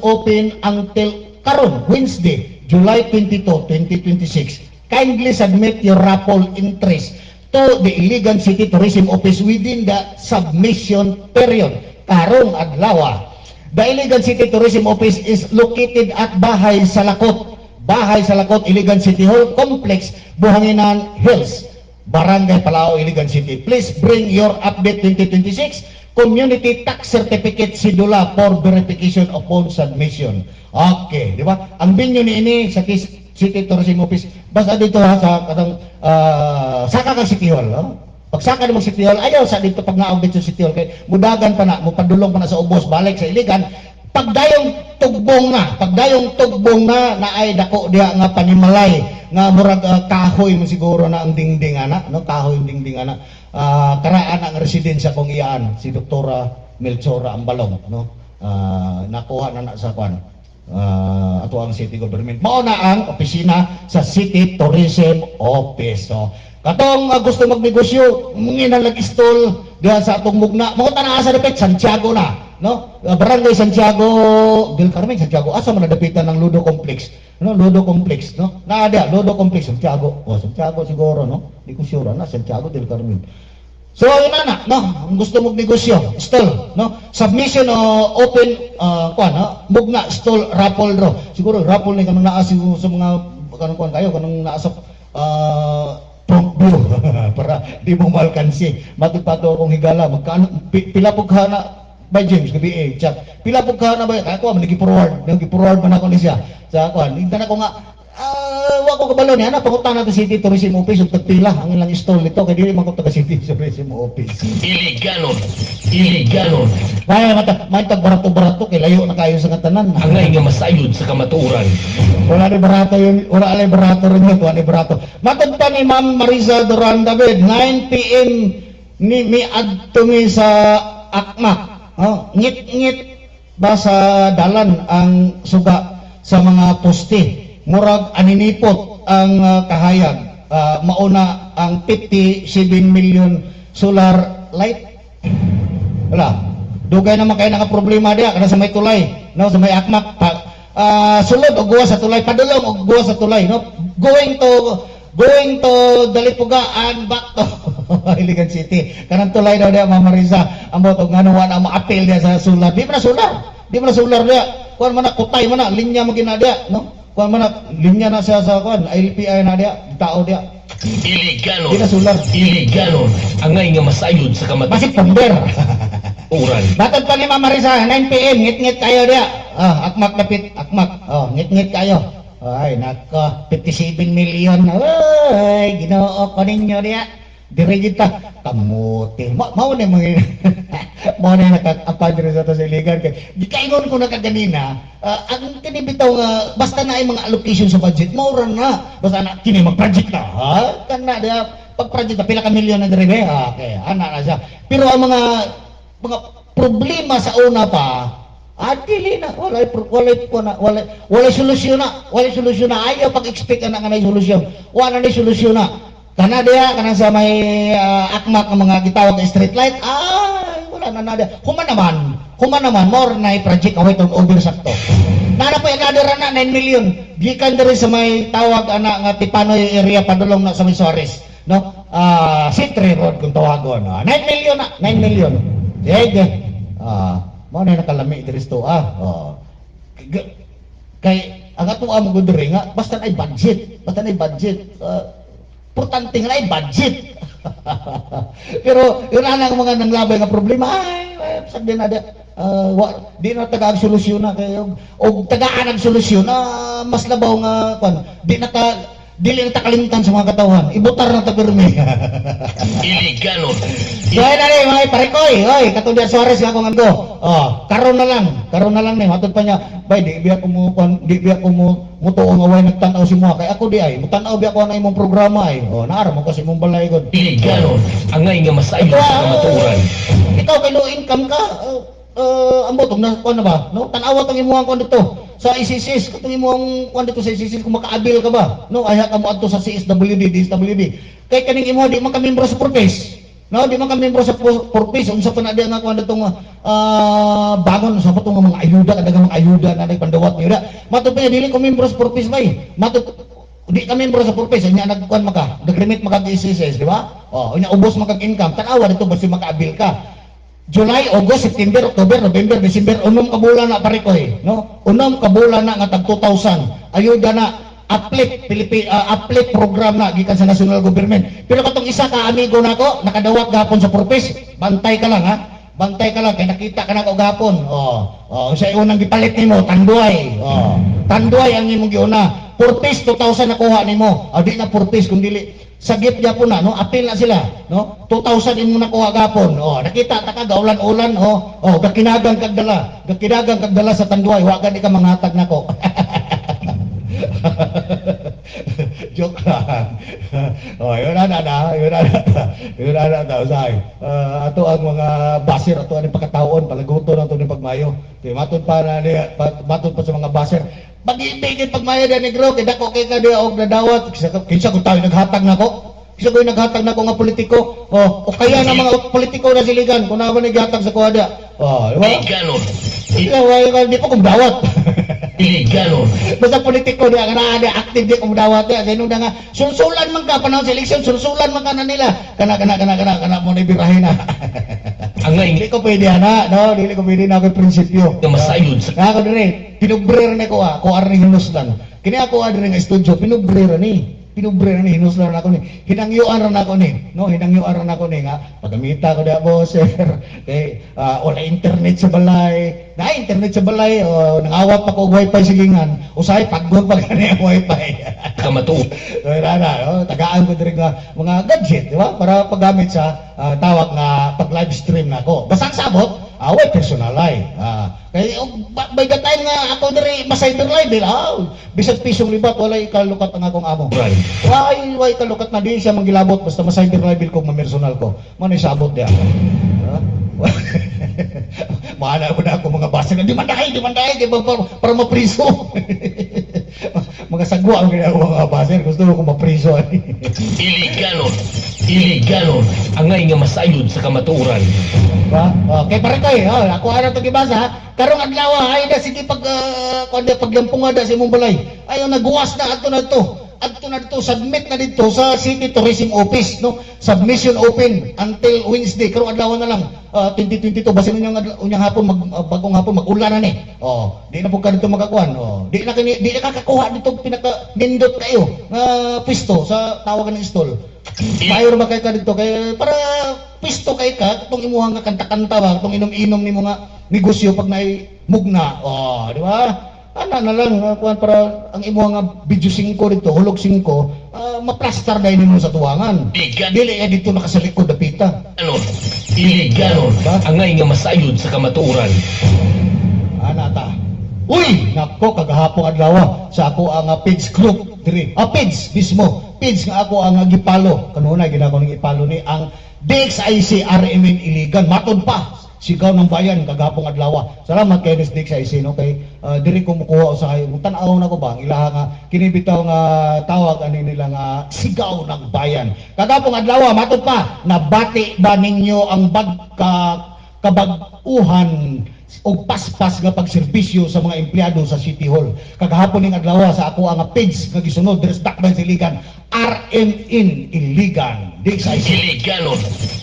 Speaker 1: open until karon Wednesday, July 22, 2026. Kindly submit your raffle interest to the Iligan City Tourism Office within the submission period. Karong adlaw. The Iligan City Tourism Office is located at Bahay Salakot, Iligan City Hall Complex, Buhanginan Hills, Barangay Palao, Iligan City. Please bring your update 2026 Community Tax Certificate Sidula for verification upon submission. Okay, di ba? Ang binyo ni ini sa City Tourism Office, basta dito ha, sa katong saka kang City Hall. No? Pag saka mo City Hall, ayaw sa dito pag naog dito sa City Hall, kay mudagan pa na, mupadulong pa na sa ubos, balik sa Iligan, pagdayong tugbong na ay dako diya nga panimalay nga murag kahoy mo siguro na ang dingding ana, no? Kahoy ang dingding ana. Karaan ang residensya kong iyaan si Doktora Melchora Ambalong, no? Nakuha na sa kwan ato ang city government, mao na ang opisina sa City Tourism Office. So katong gusto magnegosyo munginalag stall diha sa atong mugna, mo ta na sa dapit Santiago na, no? Barangay Santiago del Carmen, Santiago asa man nadapitan ng Ludo Complex, no? Ludo Complex, no? Naada Ludo Complex Santiago, Santiago siguro, no? Di ko sure na Santiago del Carmen. So yun na, no? Ang gusto mong negosyo, stall, no? Submission o open mugna stall raffle draw. Siguro raffle ni kanang naa sa mga kanang kayo kanang naa sa front view para di mo malkansi. Matupato akong higala magkano pila pug na by James gabi chat. Pila pug na ba ako man nagi-forward man ako ni siya. Sa ako, hindi na ko nga wa ko kabalo ni ana pangutan nato City Tourism Office ug tagpila ang ilang stall nito kay dili man ko taga City Tourism Office.
Speaker 2: Iliganon.
Speaker 1: May tag barato-barato kay layo na kayo sa katanan.
Speaker 2: Angay nga masayod sa kamatuoran.
Speaker 1: Wala ni barato yun, wala ni barato rin yun, wala ni barato. Matod pa ni Ma'am Marisa Duran David, 9 p.m. mi adto mi sa Akmak. Ngit-ngit ba sa dalan ang suga sa mga poste. Murag aninipot ang kahayag. Mauna ang 57 million solar light. Wala. Dugay naman kayo problema diya kana sa may tulay, no? Sa may Akmak. Sulod og guwa sa tulay, padulong og guwa sa tulay, no? Going to Dalipugaan back to Iligan City. Kanang tulay daw diya Ma'am Marisa. Ambot og ngano wa na ma-appeal diya sa solar. Di man solar diya. Kuan man na kutay man na linya mo gina diya, no? Kuan man na linya na siya sa kuan LPI na diya, tao diya.
Speaker 2: Iliganon.
Speaker 1: Di na solar.
Speaker 2: Iliganon. Angay nga masayod sa kamatuoran.
Speaker 1: Masik ponder.
Speaker 2: Batad
Speaker 1: pa ni Ma'am Marisa, 9 p.m. ngit-ngit kayo diya. Akmak lapit, Akmak. Ngit-ngit kayo. Ay, nako, 57 million. Ay, Ginoo ko ninyo diya. Dire kita kamuti. Mao na mga mao na nakakapad rin sa Iligan kay gikaingon ko na kaganina. Ang kinibitaw nga basta na ay mga allocation sa budget, maura na. Basta na kini mag-project na. Kana diya pag-project na pila ka milyon na dire. Okay, ana na siya. Pero ang mga problema sa una pa, dili na, walay solusyon na, ayaw pag-expect na nga na solusyon, wala na solusyon na, kana diya, kana sa may Akmak ng mga gitawag na street light, wala na diya, human naman, more na project away itong oversakto, nana po yung nadira na, 9 million, gikan din sa may tawag nga Tipanoy area, padulong na sa may Suarez, no? Citre Road kung tawagon, 9 million na, 9 million. Sige. Mao na nakalami diri sto kay ang ato mo gudre nga basta ay budget. Importante nga ay budget. Pero yun ang mga nanglabay nga problema sabi na di na taga solusyon na kayo og tagaan ang solusyon mas labaw nga dili na takalimutan sa mga katawhan. Ibutar na tagurmi.
Speaker 2: Iliganon.
Speaker 1: Dahil na rin, mga parikoy. Oy, katulad Suarez nga kung ando. Karon na lang ni. Matod pa niya, bay, di biya ko mutuong away nagtanaw si mga. Kay ako di ay, mutanaw biya ko na imong programa ay. Naara mo kasi imong balay ko.
Speaker 2: Iliganon. Angay nga masayod sa kamatuoran.
Speaker 1: Ikaw kay low income ka. Ambot, na ba? No? Tanawa itong imuhang ko dito. Sa ICCS, katong imuhang ko dito sa ICCS, kung maka-abil ka ba? No? Ayaw ka mo ato sa CSWD, DSWD. Kaya kaning imuha, di man ka membro sa Purpose. No, di man ka membro sa Purpose. Unsa pa na diya nga ko ditong bangon sa patong mga ayuda, kadagang mga ayuda na nagpandawat niya. Matod pa dili ko membro sa Purpose bay. Di ka membro sa Purpose, nya nagkuan maka, nag-remit maka ICCS, di ba? Nya ubos maka income. Tanawa dito basta maka-abil ka. July, August, September, October, November, December, unom ka bulan na pare ko no? Unom ka bulan na nga tag 2,000. Ayuda na uplift program na gikan sa national government. Pero katong isa ka amigo nako nakadawat gapon sa purpose. Bantay ka lang ha. Bantay ka lang kay nakita ka na ko gapon. Sa unang gipalit nimo tanduay. Tanduay ang imong giuna. Purpose 2,000 nakuha nimo. Di na purpose kun dili sagip gyapon na no, apil na sila no. 2,000 imong nakuha gapon. Nakita ta ka gaulan-ulan gakinagang kag dala. Gakinagang kag dala sa tanduay wa gani ka manghatag nako. Joke lang. Yun na usay. Ato ang mga baser, ato ang pagkataon, palaguto na ito ng pagmayo. Kaya matun pa sa mga baser. Mag-iibigin pagmayo na negro, kaya dako kay ka diya og nadawat. Kinsa kung tayo naghatag na ko? Kinsa ko naghatag na ko nga politiko? O kaya na mga politiko na siligan, kung naman naghatag sa kuwada.
Speaker 2: Iliganon.
Speaker 1: Di pa kong dawat.
Speaker 2: Iliganon.
Speaker 1: Basta politiko dia kana active dia kumudawat dia sino nga sulsulan man ka panahon sa eleksyon sulsulan man ka na nila kana mo ni birahin na. Dili ko pwede ana no dili ko pwede na ako prinsipyo.
Speaker 2: Masayod sa
Speaker 1: Ako dire pinubrer ni ko ako arni hinuslan. Kini ako adre nga studio pinubrer ni. Pinubrer ni hinuslan ako ni. Hinangyuan ran ako ni. No hinangyuan ran ako ni nga pagamita ko dia boss sir. Kay wala internet sa balay. Na internet sa balay nangawat pa ko og wifi sigingan. Usahay paggon pa gani ang wifi.
Speaker 2: kamatuo.
Speaker 1: Tagaan ko diri nga mga gadget, di ba? Para paggamit sa tawag nga pag-live stream nako. Basta ang sabot, way personal live. Kay by the time nga ako diri ma-cyber live, bisag pisong libat walay kalukat ang akong amo.
Speaker 2: Right.
Speaker 1: Way kalukat na di siya manggilabot basta ma-cyber live ko ma-personal ko. Mano sabot dia. Mahala ko na ako mga basa na di mandahay, para mapriso. Mga sagwa ang ginagawa mga baser, gusto ko mapriso.
Speaker 2: Iliganon, angay nga masayod sa kamatuoran.
Speaker 1: Kay pare kay, ako ara to gibasa, karong adlaw ay da sige paglampunga da sa imong balay. Ayo naguwas na adto na dito, submit na dito sa City Tourism Office, no? Submission open until Wednesday, karong adlaw na lang, 2022, basin unyang hapon, bagong hapon, mag-ulan na ni. Di na po ka dito magakuan. Di na kakakuha dito, pinaka-nindot kayo, pisto, sa tawagan ng stall. Mayor ba kayo ka dito, kaya para pisto kayo ka, itong imuhang nga kanta-kanta ba, itong inom-inom ni mga negosyo pag naimugna. Di ba? Ana na lang para ang imo nga video 5 dito hulog 5 maplastar dahil nimo sa tuwangan dili dito nakasalikod dapita
Speaker 2: Iliganon, angay nga masayod sa kamatuoran.
Speaker 1: Ana ta uy nako kagahapon adlaw sa ako ang page group diri page mismo page nga ako ang gipalo kanuna ginako ng ipalo ni ang DXIC RMN Iligan matod pa sigaw ng bayan kagapong adlaw. Salamat kay District sa isino kay diri ko mukuha usahay. Tan-aw na ko ba ilaha nga kini bitaw nga tawag ani nila nga sigaw ng bayan. Kagapong adlaw matud pa nabati ba ninyo ang kabag-uhan o paspas nga pagserbisyo sa mga empleyado sa City Hall. Kagahapon ning adlaw sa ako ang page nga gisunod diri sa Tacloban Iligan RMN Iligan.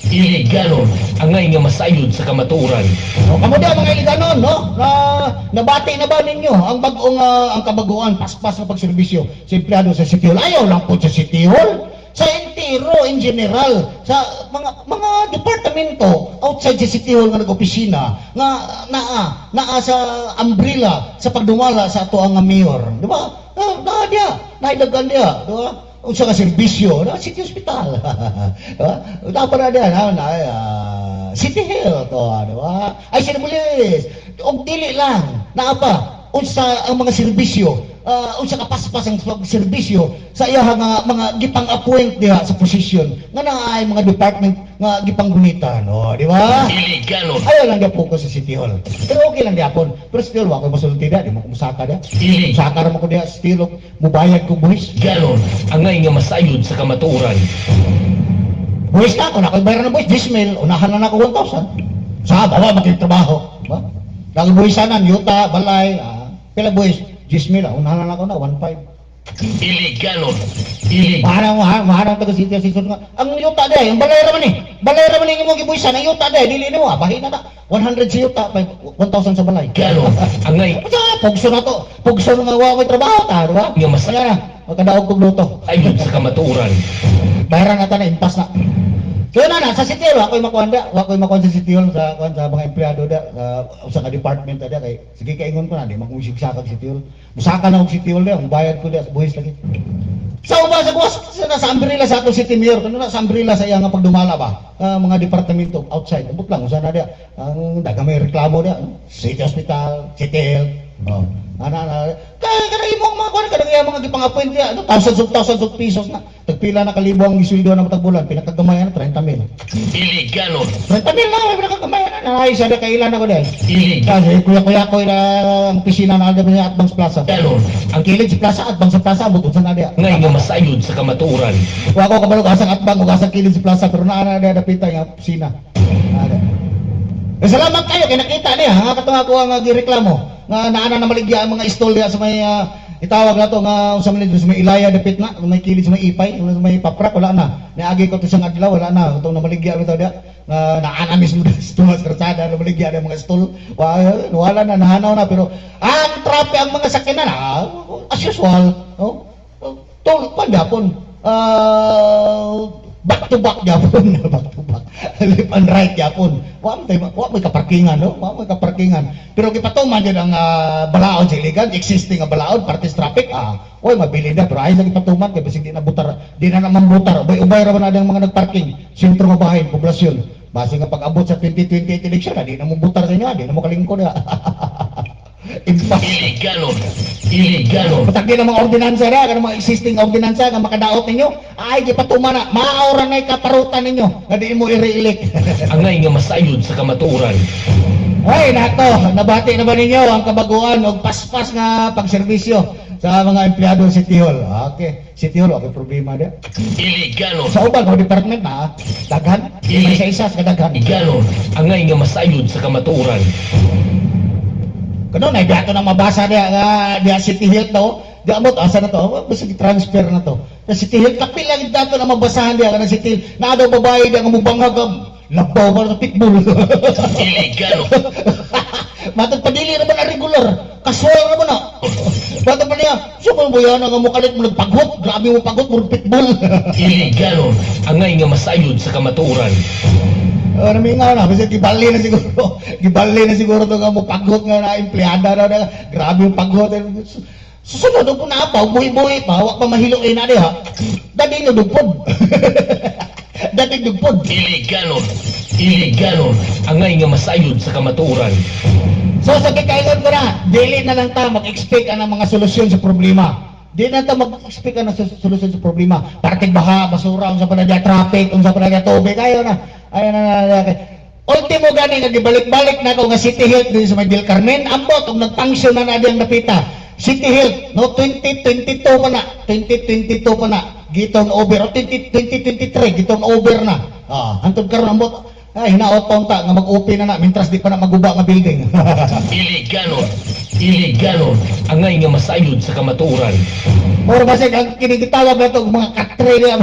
Speaker 2: Iliganon, angay nga masayod sa kamatuoran.
Speaker 1: Kamo dia mga Iliganon, no? Nabati na ba ninyo ang bagong ang kabaguan paspas nga pagserbisyo sa empleyado sa City Hall? Ayaw lang po sa City Hall. Sa entero in general sa mga departamento outside sa City Hall nga nag-opisina nga naa sa umbrella sa pagdumala sa ato ang mayor, di ba? Naidagan dia, di ba? Unsa ka serbisyo na City Hospital. Dapat na dia City Hall to, di ba? Ay sinibulis. Og dili lang, naa pa unsa ang mga serbisyo unsa kapaspas ang serbisyo sa iya nga mga gipang-appoint diha sa posisyon nga naay mga department nga gipanggunitan, di ba?
Speaker 2: Iliganon.
Speaker 1: Ayaw lang dia focus sa City Hall. Pero okay lang gyapon. Pero still wa ko masulti da, di mo kumusaka da. Saka ra mo ko diha still mubayad ko buhis.
Speaker 2: Ganon, angay nga masayod sa kamatuoran.
Speaker 1: Buhis na ako na bayaran ng buhis, dismail, unahan na ako 1,000. Sa bawa magtrabaho, ba? Dahil buhisanan, yuta, balay, pila buhis, 10,000, unahan na ako na 1,500.
Speaker 2: Iliganon.
Speaker 1: Mahanang taga City Assistant nga. Ang yuta day, ang balay raman eh. Balay raman yung mga gibuisan, ang yuta day, dili mo bahin na ta. 100 sa yuta, 1,000 sa balay.
Speaker 2: Ganon. Ang ngay
Speaker 1: Pugso na to. Pugso na nga may trabaho ta, di ba?
Speaker 2: Nga mas-
Speaker 1: Kaya na, magkadaog kong luto.
Speaker 2: ayon sa kamatuoran.
Speaker 1: Bayaran na ta na, impas na. Kaya na, sa City Hall, ako'y makuha sa City Hall, sa mga empleyado da, sa ka department da, kay, sige kaingon ko na, di makumusik sa City Hall. Musaka na akong City Hall da, ang bayad ko da, sa buhis lagi. Sa uba, sa kuwas, sa umbrella sa atong City Mayor, kano na sa umbrella sa iya nga pagdumala ba, mga departamento outside, abot lang, usan na da, ang daga may reklamo da, City Hospital, City Health, kaya imong mga kuwan, kadang mga gipang-appoint ya, thousands of pesos na, tagpila na kalibo ang isuldo na matagbulan, pinakagamayan na 30,000.
Speaker 2: Iliganon.
Speaker 1: 30,000 na, pinakagamayan na, ay, siya na kailan ako dahil.
Speaker 2: Iliganon.
Speaker 1: Kasi kuya-kuya ko na ang pisina na alda niya Advance Plaza.
Speaker 2: Ganon.
Speaker 1: Ang kilid sa plaza, Advance sa plaza, abot sa nada.
Speaker 2: Ngay nga masayod sa kamatuoran.
Speaker 1: Kuha ko kabalo kasang atbang, kasang kilid sa plaza, pero naa na dapita yung pisina. Salamat kayo, kaya nakita niya, ha, katong ako ang gireklamo, nga naana na maligya ang mga stall diya sa may, itawag na to, nga sa may ilaya dapit na, may kilid sa may ipay, sa may paprak, wala na. Niagi ko to siyang adlaw, wala na, itong namaligya ito diya, naana mismo na sa karsada, namaligya ng mga stall, wala na, nahanaw na, pero ang traffic, ang mga sakinan, as usual, tol, pandapon, back to back yapon, back to back, left and right yapon. Wa may kaparkingan, no? Wa may kaparkingan. Pero gipatuman jud ang balaod sa iligan, existing nga balaod, parties traffic, oy mabili na, pero ay lagi patuman kay bisig di na butar, di na naman butar. Ubay ra man ang mga nagparking, sentro nga bahay, poblasyon. Base nga pag-abot sa 2028 election, di na mo butar sa inyo, di na mo kalingkod. Impas.
Speaker 2: Iliganon. Iliganon.
Speaker 1: Patag din ang mga ordinansa na, kanang mga existing ordinansa nga makadaot ninyo, ay gipatuman na, maaura na kaparutan ninyo, nga di mo i-re-elect.
Speaker 2: Ang ngay nga masayod sa kamatuoran.
Speaker 1: Ay, nato, nabati na ba ninyo ang kabaguan o paspas nga pagserbisyo sa mga empleyado sa City Hall? Okay, City Hall, okay, problema na.
Speaker 2: Iliganon.
Speaker 1: Sa ubang mga department na, daghan, may isa-isa sa kadaghan.
Speaker 2: Iliganon. Ang ngay nga masayod sa kamatuoran.
Speaker 1: Kano na biyato na mabasa dia City Health to. Di amot asa na to. Basta transfer na to. Sa City Health kapil lang dato na mabasahan dia kana City Health. Na daw babae dia nga mubanghag labaw ba sa pitbull.
Speaker 2: Iliganon.
Speaker 1: Matod padili ra ba na regular. Casual ra ba na. Bato pa niya, so kung buya na nga mo kalit mo nagpaghot, grabe mo paghot mo pitbull.
Speaker 2: Iliganon. Ang ngay nga masayod sa kamatuoran.
Speaker 1: Namingaw na, kasi gibali na siguro. Gibali na siguro ito nga mo paghot nga na empleyada na. Grabe yung paghot. Susunod ko na pa, buhi-buhi pa, wak pa mahilo na di ha. Dati nyo dugpod. Dati dugpod.
Speaker 2: Iliganon. Iliganon. Ang ngay nga masayod sa kamatuoran.
Speaker 1: So sa kikaingon ko na, dili na lang ta mag-expect ang mga solusyon sa problema. Di na ta mag-expect ang solusyon sa problema. Parting baha, basura, unsa pa na diya traffic, unsa pa na diya tubig, ayaw na. Ayaw na. Ultimo gani nga gibalik-balik na ko nga City Health din sa may Del Carmen, ambot og nagpangsyon na diyang napita. City Health no 2022 pa na. 2022 pa na. Giton over o 2023 giton over na. Hantod karon ambot hinaot ta nga mag-open na mintras di pa na maguba nga building.
Speaker 2: Iliganon. Iliganon. Ang ngay nga masayod sa kamatuoran.
Speaker 1: Moro basig ang kinigitawag na to mga katre niya.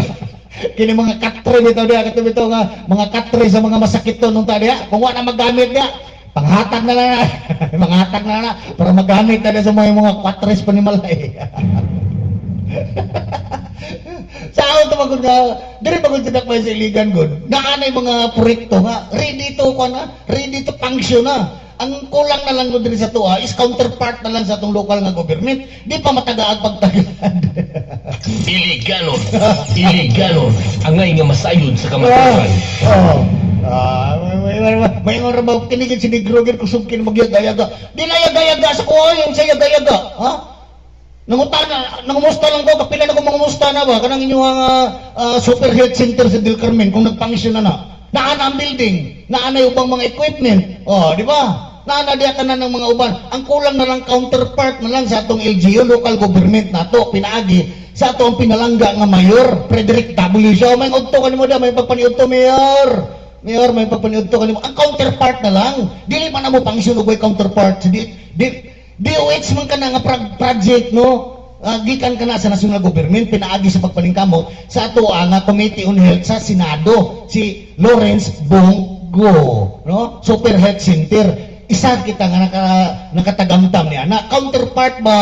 Speaker 1: Kini mga katre bitaw dia katubito nga mga katre sa mga masakit to nung tadiya. Kung wala magamit dia, panghatag na lang. Panghatag na lang para magamit na sa mga katres panimalay. Sa ako ito magod nga, dili magod sinak pa sa iligan gud. Naanay mga proyekto nga, ready to function na. Ang kulang na lang gud diri sa tuwa is counterpart na lang sa atong local nga government. Di pa matagaag pagtagad.
Speaker 2: Iliganon. Iliganon. Ang ngay nga masayod sa kamatuoran.
Speaker 1: May nga rabaw kinigit si Negroger kusog kin magyagayaga. Di na yagayaga sa kuha yung sa yagayaga. Ha? Nangumusta lang ko, kapila na ko mangumusta na ba? Kanang inyong super health center sa Del Carmen, kung nagpangisyon na. Naana ang building, naana yung ubang mga equipment. Di ba? Naana diya ka na ng mga uban. Ang kulang na lang counterpart na lang sa atong LGU, local government na to, pinaagi, sa atong pinalangga nga mayor, Frederick W. Shaw. May udto ka ni mo da, may pagpaniud to, mayor. Mayor, may pagpaniud to ka ni mo. Ang counterpart na lang. Dili man na mo pangisyon ugay counterpart. DOH man ka na nga project, no? gikan ka na sa national government, pinaagi sa pagpalingkamot sa ato nga Committee on Health sa Senado, si Lawrence Bongo, no? Super Health Center. Isa kita nga nakatagamtam niya na counterpart ba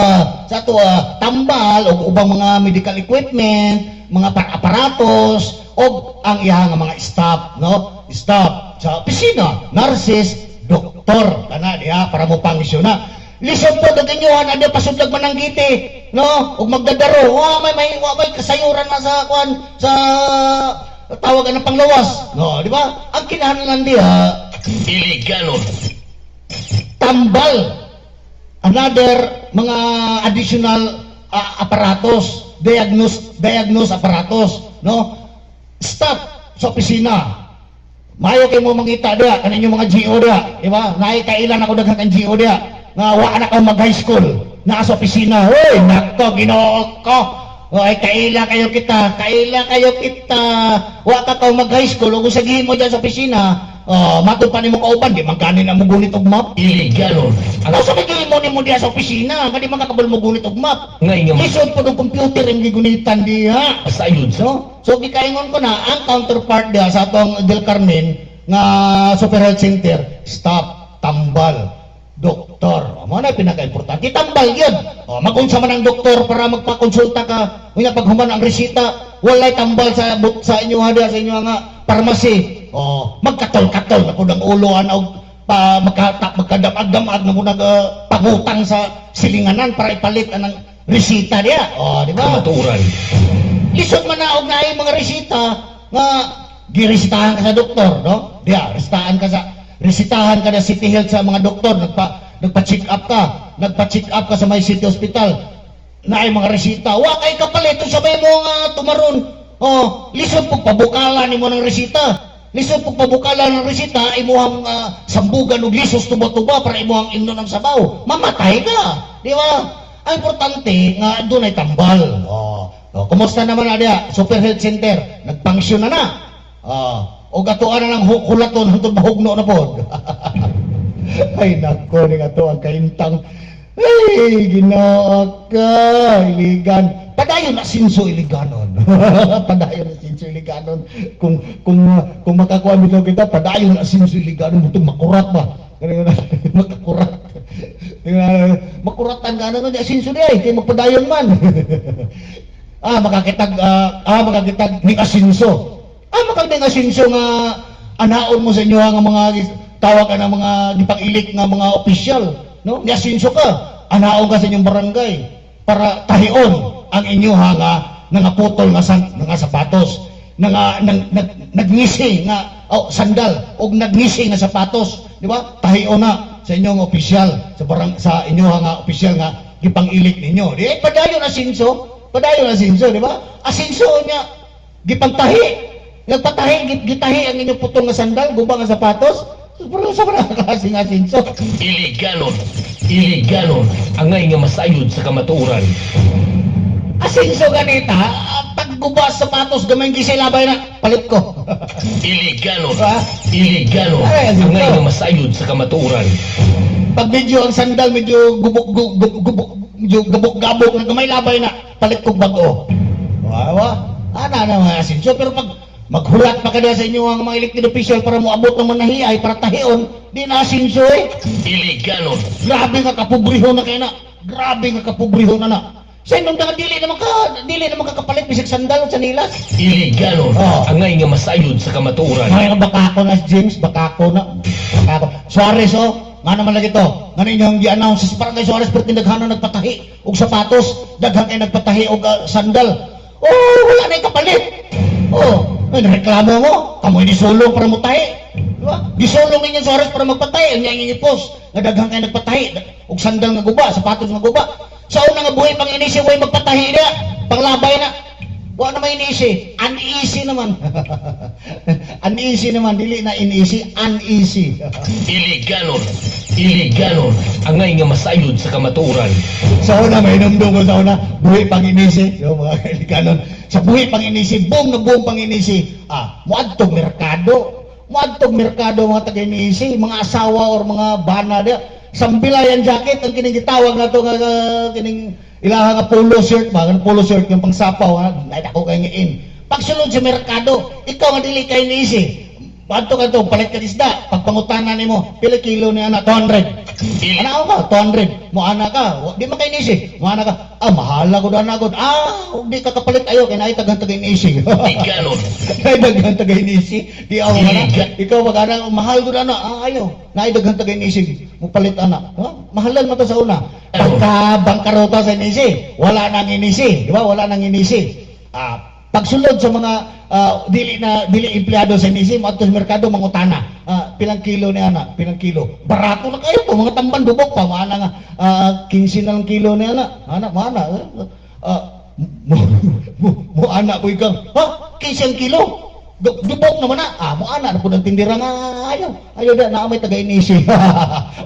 Speaker 1: sa ato tambal o ubang mga medical equipment, mga aparatos o ang iyang mga staff, no? Staff sa opisina, nurses, doktor kana diha para mo pangisyon. Lisod po dag inyohan ada pasudlag mananggiti, no? Ug magdadaro. May kasayuran na sa kwan sa tawagan ng panglawas, no, di ba? Ang kinahanglan diha
Speaker 2: Iliganon.
Speaker 1: tambal, another mga additional aparatos, diagnose aparatos, no? Staff sa opisina. Mayo kay mo mangita dia kaninyo mga GO dia, di ba? Naay kailan ako daghang kan GO dia nga wa na ka mag high school na sa opisina. Hoy, nako Ginoo ko. Ay kaila kayo kita, wa ka mag high school ug sagihin mo diyan sa opisina. Matud pa nimo kauban di man kanin na mo gunit og map.
Speaker 2: Iliganon.
Speaker 1: Ano sa bigay mo nimo diya sa opisina, kadi man kakabal mo gunit og map.
Speaker 2: Ngay nga
Speaker 1: Lisod po ng computer ang gigunitan diha.
Speaker 2: masayod sa
Speaker 1: So gikaingon ko na ang counterpart diha sa atong Del Carmen nga Super Health Center, staff, tambal, doktor. Mo na pinaka-importante. Tambal yun. Magunsa man ang doktor para magpakonsulta ka. Unya pag human ang resita, walay tambal sa inyo hada sa inyo nga pharmacy. Magkatol-katol na po ng uloan o magkadamag-damag na po pagutang sa silinganan para ipalit ang resita niya. Di ba?
Speaker 2: kamaturan.
Speaker 1: Lisod man na og naay mga resita nga giresitahan ka sa doktor, no? Diya, resitahan ka na City Health sa mga doktor, nagpa-check up ka sa may City Hospital. Naay mga resita, wa kay kapalit sabay mo nga tumaron. Lisod pug pabukala nimo ng resita. Lisod pug pabukala ng resita imuhang sambugan og lisos tuba-tuba para imuhang imno ng sabaw. Mamatay ka, di ba? Ang importante nga doon ay tambal. Kumusta naman na diya? Super Health Center, nagpangsyon na. O gatuan na lang hulaton hantod mahugno na po. Ay nako, ni ato ang kaintang. Ay, Ginoo ka, iligan. Padayon na sinso iliganon. Padayon na sinso iliganon. Kung makakuha nito kita, padayon na sinso iliganon. Ito makurat ba? Makakurat. Makuratan ka na nga sinso niya kaya magpadayon man. Makakitag ni asinso. Makagding asinso nga anaon mo sa inyo nga mga tawag ka ng mga gipangilik nga mga opisyal, no? Ni asinso ka, anaon ka sa inyong barangay para tahion ang inyo nga nangaputol nga sapatos, nagngisi nga sandal o nagngisi nga sapatos, di ba? Tahion na sa inyong opisyal sa inyo nga opisyal nga gipangilik ninyo. Di padayon asinso, di ba? Asinso niya gipangtahi. Gitahi ang inyong putong nga sandal, gubang nga sapatos. Pero sa mga kasing asinso.
Speaker 2: Iliganon. Angay nga masayod sa kamaturan.
Speaker 1: Asinso ganita, pagguba sa sapatos, gamay gisay labay na, palit ko.
Speaker 2: Iliganon.
Speaker 1: Ay, asinso.
Speaker 2: Angay nga masayod sa kamaturan.
Speaker 1: Pag medyo ang sandal, medyo gabok-gabok na gamay labay na, palit ko bago. Ana na mga asinso, pero pag maghulat pa kada sa inyo ang mga elected official para mo abot ng manahiyay para tahion, di na asinso
Speaker 2: Iliganon.
Speaker 1: Grabe nga kapobriho na kayo na. Grabe nga kapobriho na. Sa inyong daga dili naman kakapalit bisig sandal sa nilas.
Speaker 2: Iliganon. Angay nga masayod sa kamaturan.
Speaker 1: Mga bakako na James, bakako. Suarez nga naman lagi to. Nga ninyong gi-announce sa Barangay Suarez pero tindaghano nagpatahi og sapatos, daghang kay nagpatahi og sandal. Wala na kapalit. Reklamo mo, kamoy ni sulong para mutahi. Diba? Gisulong ninyo sa oras para magpatahi, ang niyang ipos. Nadaghang kayo nagpatahi, og sandal nga guba, sapatos nga guba. Sa una nga buhay pang inisi, way magpatahi na, panglabay na. Wala naman inisi, uneasy naman. Uneasy naman, dili na inisi, uneasy.
Speaker 2: Iliganon. Angay nga masayod sa kamaturan.
Speaker 1: Sa una, may numdungo sa una, buhay pang inisi. So, mga kailiganon, sa buhay pang inisi, buong pang inisi, muadtog merkado mga taga-inisi, mga asawa or mga bana dia, sambilayan jacket, ang kining gitawag na ito, kining Ilaha nga polo shirt ba, ganun polo shirt yung pangsapaw ha, ay ako kay ngain. Pagsulod sa merkado, ikaw nga dili kay niisi. Pato ka to, palit ka isda, pagpangutanan nimo, pila kilo ni ana 200. Ana ako 200. Mo ana ka, di man kay niisi. Mo ana ka, mahala ko na agod. Di ka kapalit ayo kay naay tagang tagay niisi.
Speaker 2: Iliganon.
Speaker 1: Naay daghang tagay niisi, di ako ana. Ikaw wag ana, mahal ko na ana. Ayaw. Naay daghang tagay niisi, mo palit ana. Mahalan mo to sa una. Pagka bangkarota sa inisi, wala nang inisi, di ba? Wala nang inisi. Pagsulod sa mga dili empleyado sa inisi, mo ato sa merkado mangutana. Pilang kilo ni ana, pilang kilo. Barato na kayo to, mga tamban dubok pa, maana nga 15 na lang kilo ni ana. Maana. Mo ana ko ikang, 15 ang kilo. Dubok naman na. Mo ana na po ng tindira nga. Ayaw na may taga-inisi.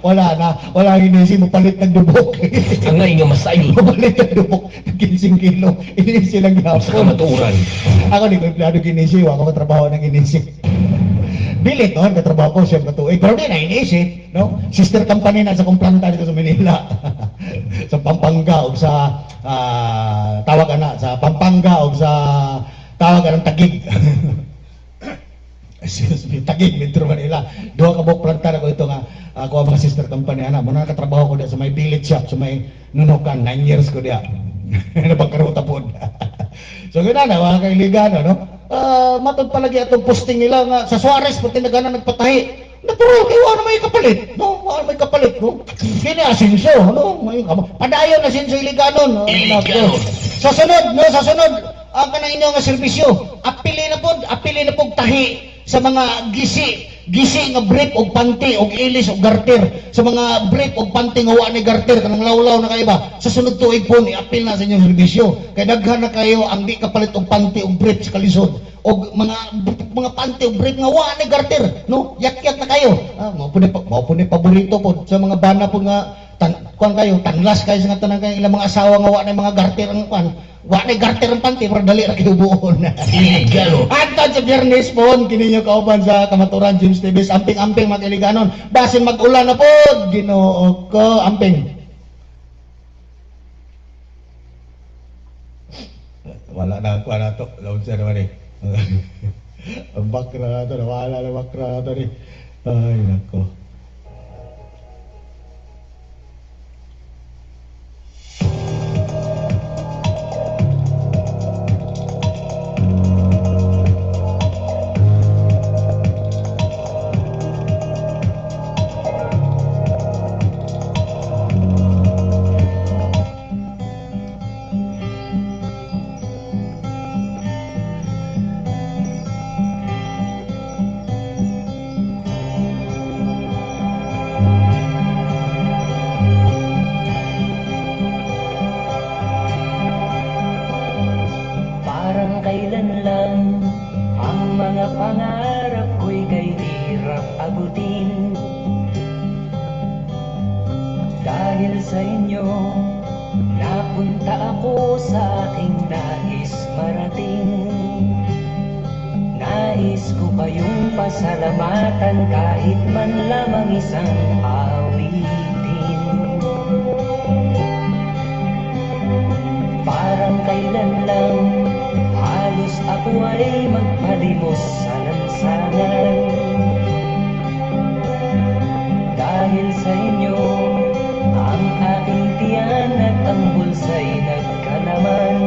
Speaker 1: wala inisi mo palit ng dubok.
Speaker 2: Angay nga masayod
Speaker 1: Palit ng dubok, 15 kilo. Inisi lang
Speaker 2: sa
Speaker 1: yapon.
Speaker 2: kamaturan.
Speaker 1: Ako di ko empleyado inisi, ako matrabaho ng inisi. Bilit noon, katrabaho ko siya katuig. Pero di na inisi, no? Sister company na sa kumplanta dito sa Manila. Sa Pampanga o sa tawag na sa Pampanga o sa tawag ng Taguig. Taguig, Metro Manila. Duha ka buok planta na ko ito nga ako ang mga sister company ana. Muna nakatrabaho ko diya sa may village shop, sa may Nunukan, 9 years ko diya. Napagkaruta po. So gina na, mga kailigano, no? Matod palagi atong posting nila nga sa Suarez, pati nagpatahi. Natural kayo, ano may kapalit? No? Ano may kapalit? No? Kini Asenso, no? Padayon Asenso Iliganon.
Speaker 2: Iliganon.
Speaker 1: Sa sunod, ang kanang inyo nga serbisyo, apili na po tahi sa mga gisi nga brief og panty og ilis og garter, sa mga brief og panty nga wa ni garter kanang lawlaw na kayo ba, sa sunod tuig po i-apil na sa inyong serbisyo kay daghan na kayo ang di kapalit og panty og brief sa kalisod og mga panty og brief nga wa ni garter, no? Yak-yak na kayo. Mao po ni paborito po sa mga bana po nga kayo tanlas kayo sa tanang kayo ilang mga asawa nga wa ni mga garter ang wa na garter ang panty para dali ra kayo buon.
Speaker 2: Iliganon.
Speaker 1: At sa Biyernes po, kininyo kauban sa Kamaturan James TV, amping-amping mga Iliganon. Basin mag-ulan na po, Ginoo ko, amping. Wala na ako na to, laon siya naman eh. Ang bakra na to, nawala na bakra na to eh. Ay, nako.
Speaker 3: kailan lang ang mga pangarap ko'y kay hirap abutin. Dahil sa inyo, napunta ako sa aking nais marating. Nais ko kayong pasalamatan kahit man lamang isang awitin. Parang kailan lang halos ako ay magpalimos sa lansangan. Dahil sa inyo, ang aking tiyan at ang bulsa'y nagkalaman.